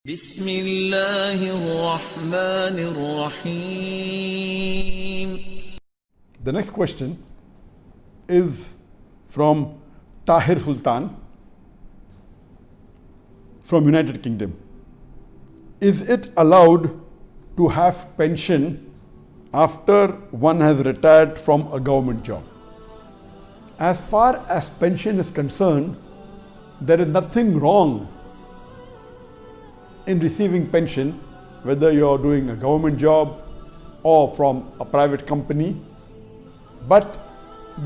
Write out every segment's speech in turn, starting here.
Bismillahirrahmanirrahim. The next question is from Tahir Sultan from United Kingdom. Is it allowed to have pension after one has retired from a government job? As far as pension is concerned, there is nothing wrong in receiving pension, whether you're doing a government job or from a private company. But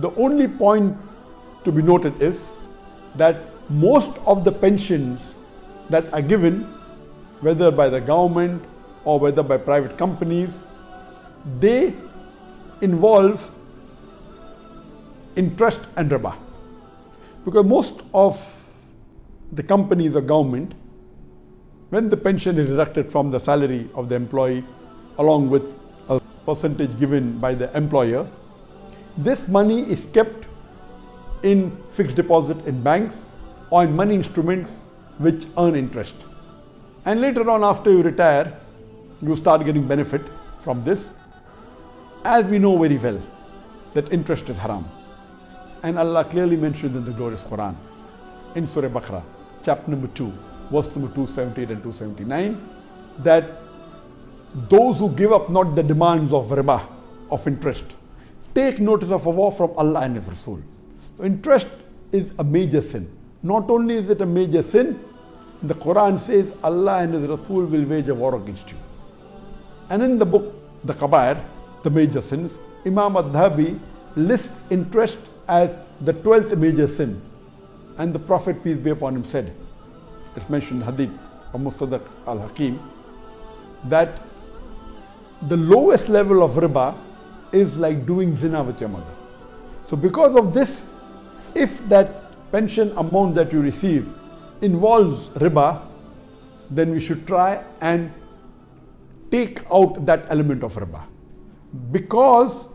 the only point to be noted is that most of the pensions that are given, whether by the government or whether by private companies, they involve interest and riba. Because most of the companies or government, when the pension is deducted from the salary of the employee along with a percentage given by the employer, this money is kept in fixed deposit in banks or in money instruments which earn interest. And later on, after you retire, you start getting benefit from this. As we know very well that interest is haram. And Allah clearly mentioned in the glorious Quran, in Surah Baqarah, chapter number 2, verse number 278 and 279, that those who give up not the demands of riba, of interest, take notice of a war from Allah and His Rasul. So interest is a major sin. Not only is it a major sin, the Quran says Allah and His Rasul will wage a war against you. And in the book, the Kabair, the major sins, Imam Adhabi lists interest as the 12th major sin. And the Prophet, peace be upon him, said, it's mentioned in Hadith of Mustadrak al-Hakim, that the lowest level of riba is like doing zina with your mother. So because of this, if that pension amount that you receive involves riba, then we should try and take out that element of riba. Because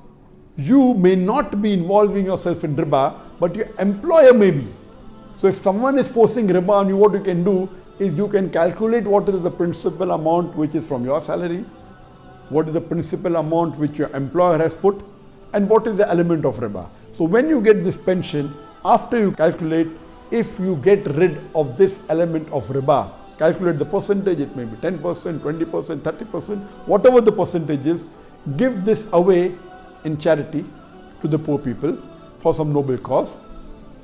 you may not be involving yourself in riba, but your employer may be. So if someone is forcing riba on you, what you can do is you can calculate what is the principal amount which is from your salary, what is the principal amount which your employer has put, and what is the element of riba. So when you get this pension, after you calculate, if you get rid of this element of riba, calculate the percentage, it may be 10%, 20%, 30%, whatever the percentage is, give this away in charity to the poor people for some noble cause.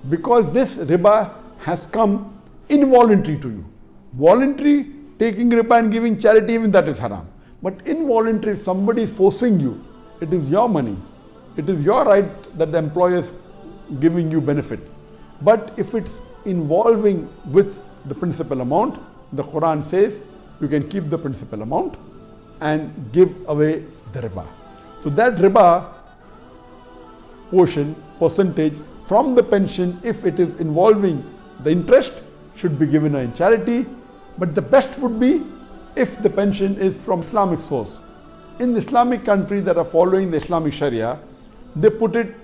Because this riba has come involuntary to you. Voluntary, taking riba and giving charity, even that is haram. But involuntary, if somebody is forcing you, it is your money. It is your right that the employer is giving you benefit. But if it's involving with the principal amount, the Quran says you can keep the principal amount and give away the riba. So that riba portion, percentage from the pension, if it is involving the interest, should be given in charity. But the best would be if the pension is from Islamic source. In the Islamic countries that are following the Islamic Sharia, they put it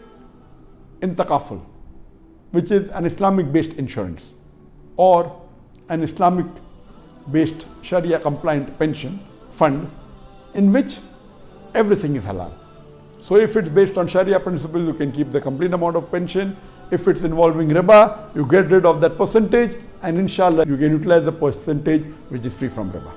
in Taqaful, which is an Islamic based insurance or an Islamic based Sharia compliant pension fund in which everything is halal. So if it's based on Sharia principle, you can keep the complete amount of pension. If it's involving riba, you get rid of that percentage, and inshallah you can utilize the percentage which is free from riba.